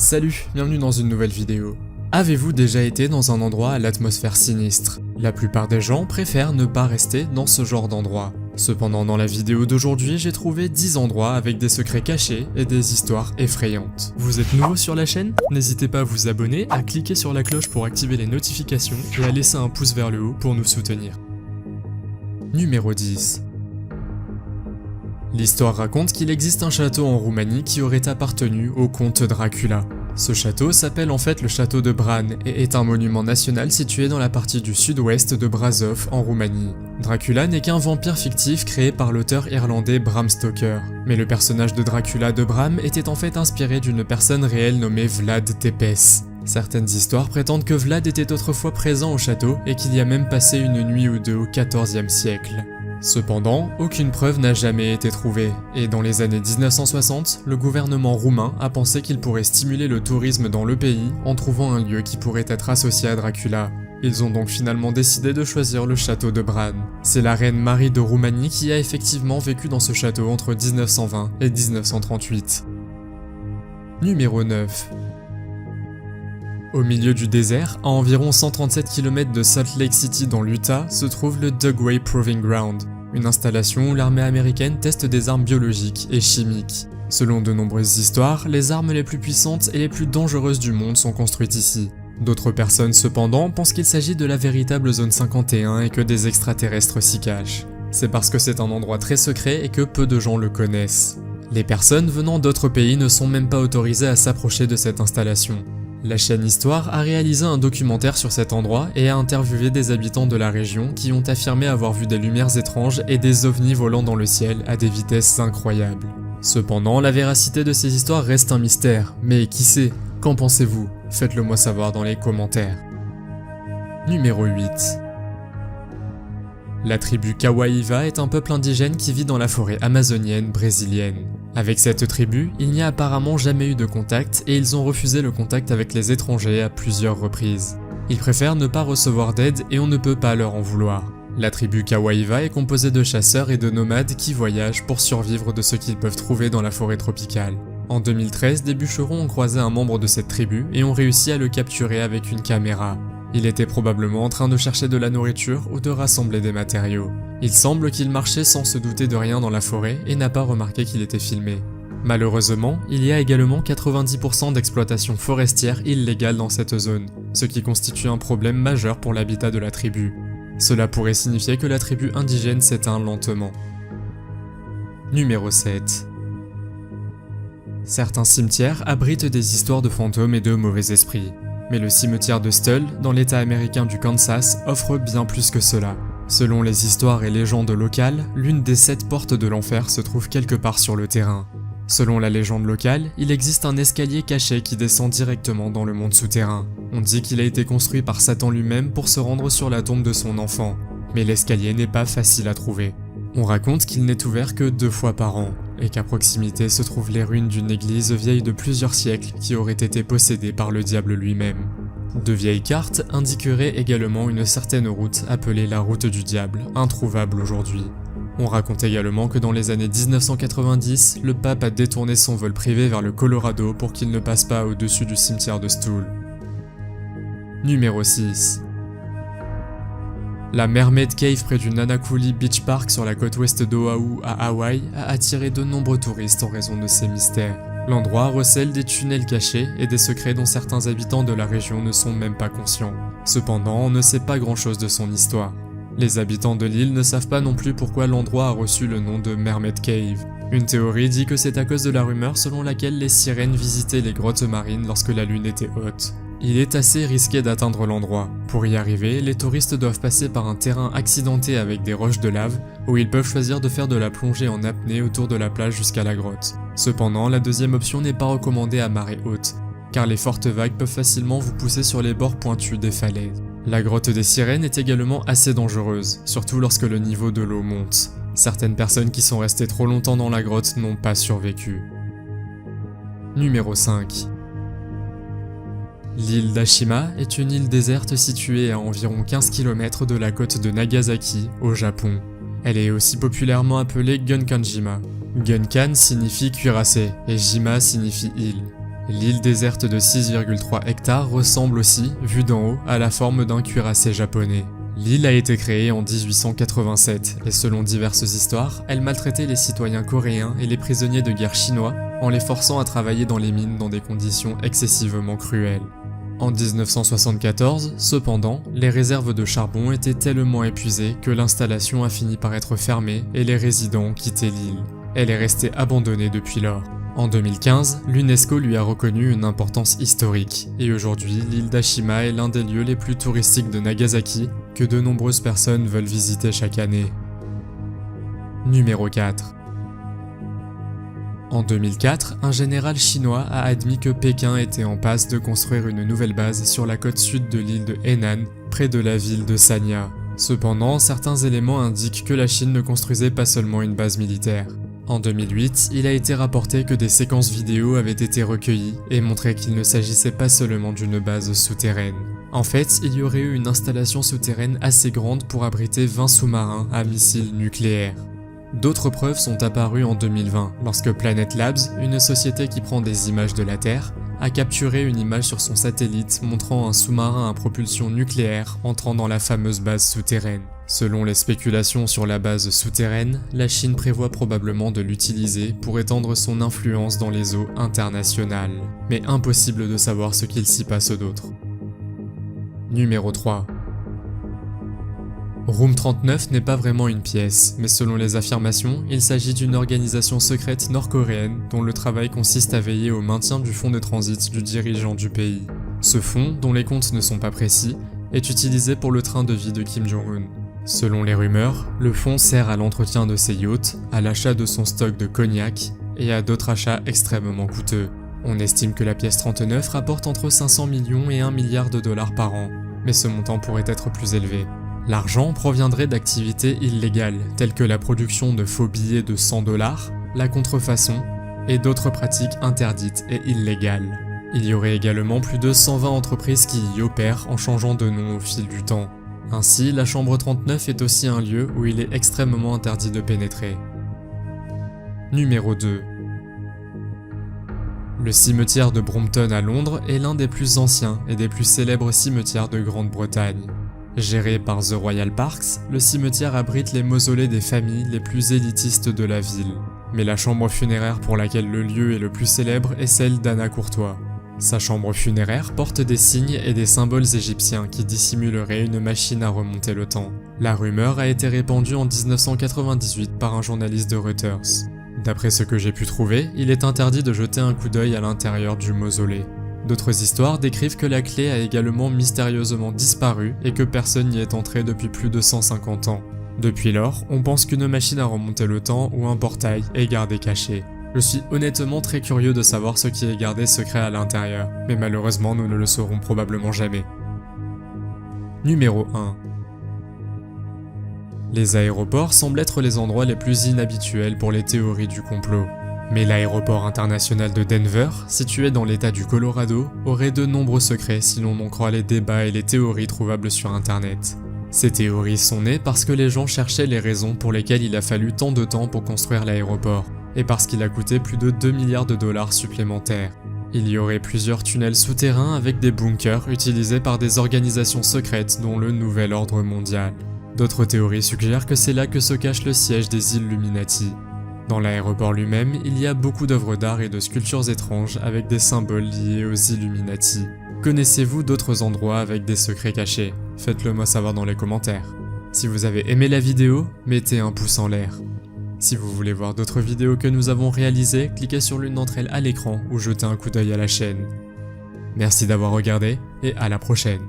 Salut, bienvenue dans une nouvelle vidéo. Avez-vous déjà été dans un endroit à l'atmosphère sinistre? La plupart des gens préfèrent ne pas rester dans ce genre d'endroit. Cependant, dans la vidéo d'aujourd'hui, j'ai trouvé 10 endroits avec des secrets cachés et des histoires effrayantes. Vous êtes nouveau sur la chaîne? N'hésitez pas à vous abonner, à cliquer sur la cloche pour activer les notifications et à laisser un pouce vers le haut pour nous soutenir. Numéro 10. L'histoire raconte qu'il existe un château en Roumanie qui aurait appartenu au comte Dracula. Ce château s'appelle en fait le château de Bran et est un monument national situé dans la partie du sud-ouest de Brasov en Roumanie. Dracula n'est qu'un vampire fictif créé par l'auteur irlandais Bram Stoker. Mais le personnage de Dracula de Bram était en fait inspiré d'une personne réelle nommée Vlad Tepes. Certaines histoires prétendent que Vlad était autrefois présent au château et qu'il y a même passé une nuit ou deux au XIVe siècle. Cependant, aucune preuve n'a jamais été trouvée, et dans les années 1960, le gouvernement roumain a pensé qu'il pourrait stimuler le tourisme dans le pays en trouvant un lieu qui pourrait être associé à Dracula. Ils ont donc finalement décidé de choisir le château de Bran. C'est la reine Marie de Roumanie qui a effectivement vécu dans ce château entre 1920 et 1938. Numéro 9. Au milieu du désert, à environ 137 km de Salt Lake City dans l'Utah, se trouve le Dugway Proving Ground, une installation où l'armée américaine teste des armes biologiques et chimiques. Selon de nombreuses histoires, les armes les plus puissantes et les plus dangereuses du monde sont construites ici. D'autres personnes cependant pensent qu'il s'agit de la véritable zone 51 et que des extraterrestres s'y cachent. C'est parce que c'est un endroit très secret et que peu de gens le connaissent. Les personnes venant d'autres pays ne sont même pas autorisées à s'approcher de cette installation. La chaîne Histoire a réalisé un documentaire sur cet endroit et a interviewé des habitants de la région qui ont affirmé avoir vu des lumières étranges et des ovnis volant dans le ciel à des vitesses incroyables. Cependant, la véracité de ces histoires reste un mystère, mais qui sait? Qu'en pensez-vous? Faites-le moi savoir dans les commentaires. Numéro 8. La tribu Kawaiva est un peuple indigène qui vit dans la forêt amazonienne brésilienne. Avec cette tribu, il n'y a apparemment jamais eu de contact et ils ont refusé le contact avec les étrangers à plusieurs reprises. Ils préfèrent ne pas recevoir d'aide et on ne peut pas leur en vouloir. La tribu Kawaiva est composée de chasseurs et de nomades qui voyagent pour survivre de ce qu'ils peuvent trouver dans la forêt tropicale. En 2013, des bûcherons ont croisé un membre de cette tribu et ont réussi à le capturer avec une caméra. Il était probablement en train de chercher de la nourriture ou de rassembler des matériaux. Il semble qu'il marchait sans se douter de rien dans la forêt et n'a pas remarqué qu'il était filmé. Malheureusement, il y a également 90% d'exploitation forestière illégale dans cette zone, ce qui constitue un problème majeur pour l'habitat de la tribu. Cela pourrait signifier que la tribu indigène s'éteint lentement. Numéro 7. Certains cimetières abritent des histoires de fantômes et de mauvais esprits. Mais le cimetière de Stull, dans l'état américain du Kansas, offre bien plus que cela. Selon les histoires et légendes locales, l'une des 7 portes de l'enfer se trouve quelque part sur le terrain. Selon la légende locale, il existe un escalier caché qui descend directement dans le monde souterrain. On dit qu'il a été construit par Satan lui-même pour se rendre sur la tombe de son enfant. Mais l'escalier n'est pas facile à trouver. On raconte qu'il n'est ouvert que 2 fois par an, et qu'à proximité se trouvent les ruines d'une église vieille de plusieurs siècles qui aurait été possédée par le diable lui-même. De vieilles cartes indiqueraient également une certaine route appelée la route du diable, introuvable aujourd'hui. On raconte également que dans les années 1990, le pape a détourné son vol privé vers le Colorado pour qu'il ne passe pas au-dessus du cimetière de Stull. Numéro 6. La Mermaid Cave près du Nanakuli Beach Park sur la côte ouest d'Oahu à Hawaï a attiré de nombreux touristes en raison de ses mystères. L'endroit recèle des tunnels cachés et des secrets dont certains habitants de la région ne sont même pas conscients. Cependant, on ne sait pas grand-chose de son histoire. Les habitants de l'île ne savent pas non plus pourquoi l'endroit a reçu le nom de Mermaid Cave. Une théorie dit que c'est à cause de la rumeur selon laquelle les sirènes visitaient les grottes marines lorsque la lune était haute. Il est assez risqué d'atteindre l'endroit. Pour y arriver, les touristes doivent passer par un terrain accidenté avec des roches de lave, où ils peuvent choisir de faire de la plongée en apnée autour de la plage jusqu'à la grotte. Cependant, la deuxième option n'est pas recommandée à marée haute, car les fortes vagues peuvent facilement vous pousser sur les bords pointus des falaises. La grotte des sirènes est également assez dangereuse, surtout lorsque le niveau de l'eau monte. Certaines personnes qui sont restées trop longtemps dans la grotte n'ont pas survécu. Numéro 5. L'île d'Ashima est une île déserte située à environ 15 km de la côte de Nagasaki, au Japon. Elle est aussi populairement appelée Gunkanjima. Gunkan signifie cuirassé et Jima signifie île. L'île déserte de 6,3 hectares ressemble aussi, vue d'en haut, à la forme d'un cuirassé japonais. L'île a été créée en 1887 et selon diverses histoires, elle maltraitait les citoyens coréens et les prisonniers de guerre chinois en les forçant à travailler dans les mines dans des conditions excessivement cruelles. En 1974, cependant, les réserves de charbon étaient tellement épuisées que l'installation a fini par être fermée et les résidents ont quitté l'île. Elle est restée abandonnée depuis lors. En 2015, l'UNESCO lui a reconnu une importance historique, et aujourd'hui, l'île d'Ashima est l'un des lieux les plus touristiques de Nagasaki que de nombreuses personnes veulent visiter chaque année. Numéro 4. En 2004, un général chinois a admis que Pékin était en passe de construire une nouvelle base sur la côte sud de l'île de Henan, près de la ville de Sanya. Cependant, certains éléments indiquent que la Chine ne construisait pas seulement une base militaire. En 2008, il a été rapporté que des séquences vidéo avaient été recueillies et montraient qu'il ne s'agissait pas seulement d'une base souterraine. En fait, il y aurait eu une installation souterraine assez grande pour abriter 20 sous-marins à missiles nucléaires. D'autres preuves sont apparues en 2020, lorsque Planet Labs, une société qui prend des images de la Terre, a capturé une image sur son satellite montrant un sous-marin à propulsion nucléaire entrant dans la fameuse base souterraine. Selon les spéculations sur la base souterraine, la Chine prévoit probablement de l'utiliser pour étendre son influence dans les eaux internationales. Mais impossible de savoir ce qu'il s'y passe d'autre. Numéro 3. Room 39 n'est pas vraiment une pièce, mais selon les affirmations, il s'agit d'une organisation secrète nord-coréenne dont le travail consiste à veiller au maintien du fonds de transit du dirigeant du pays. Ce fonds, dont les comptes ne sont pas précis, est utilisé pour le train de vie de Kim Jong-un. Selon les rumeurs, le fonds sert à l'entretien de ses yachts, à l'achat de son stock de cognac et à d'autres achats extrêmement coûteux. On estime que la pièce 39 rapporte entre 500 millions et 1 milliard de dollars par an, mais ce montant pourrait être plus élevé. L'argent proviendrait d'activités illégales, telles que la production de faux billets de 100 $, la contrefaçon et d'autres pratiques interdites et illégales. Il y aurait également plus de 120 entreprises qui y opèrent en changeant de nom au fil du temps. Ainsi, la chambre 39 est aussi un lieu où il est extrêmement interdit de pénétrer. Numéro 2. Le cimetière de Brompton à Londres est l'un des plus anciens et des plus célèbres cimetières de Grande-Bretagne. Géré par The Royal Parks, le cimetière abrite les mausolées des familles les plus élitistes de la ville. Mais la chambre funéraire pour laquelle le lieu est le plus célèbre est celle d'Anna Courtois. Sa chambre funéraire porte des signes et des symboles égyptiens qui dissimuleraient une machine à remonter le temps. La rumeur a été répandue en 1998 par un journaliste de Reuters. D'après ce que j'ai pu trouver, il est interdit de jeter un coup d'œil à l'intérieur du mausolée. D'autres histoires décrivent que la clé a également mystérieusement disparu et que personne n'y est entré depuis plus de 150 ans. Depuis lors, on pense qu'une machine à remonter le temps ou un portail est gardé caché. Je suis honnêtement très curieux de savoir ce qui est gardé secret à l'intérieur, mais malheureusement nous ne le saurons probablement jamais. Numéro 1. Les aéroports semblent être les endroits les plus inhabituels pour les théories du complot. Mais l'aéroport international de Denver, situé dans l'état du Colorado, aurait de nombreux secrets si l'on en croit les débats et les théories trouvables sur internet. Ces théories sont nées parce que les gens cherchaient les raisons pour lesquelles il a fallu tant de temps pour construire l'aéroport, et parce qu'il a coûté plus de 2 milliards de dollars supplémentaires. Il y aurait plusieurs tunnels souterrains avec des bunkers utilisés par des organisations secrètes dont le Nouvel Ordre Mondial. D'autres théories suggèrent que c'est là que se cache le siège des Illuminati. Dans l'aéroport lui-même, il y a beaucoup d'œuvres d'art et de sculptures étranges avec des symboles liés aux Illuminati. Connaissez-vous d'autres endroits avec des secrets cachés? Faites-le moi savoir dans les commentaires. Si vous avez aimé la vidéo, mettez un pouce en l'air. Si vous voulez voir d'autres vidéos que nous avons réalisées, cliquez sur l'une d'entre elles à l'écran ou jetez un coup d'œil à la chaîne. Merci d'avoir regardé et à la prochaine.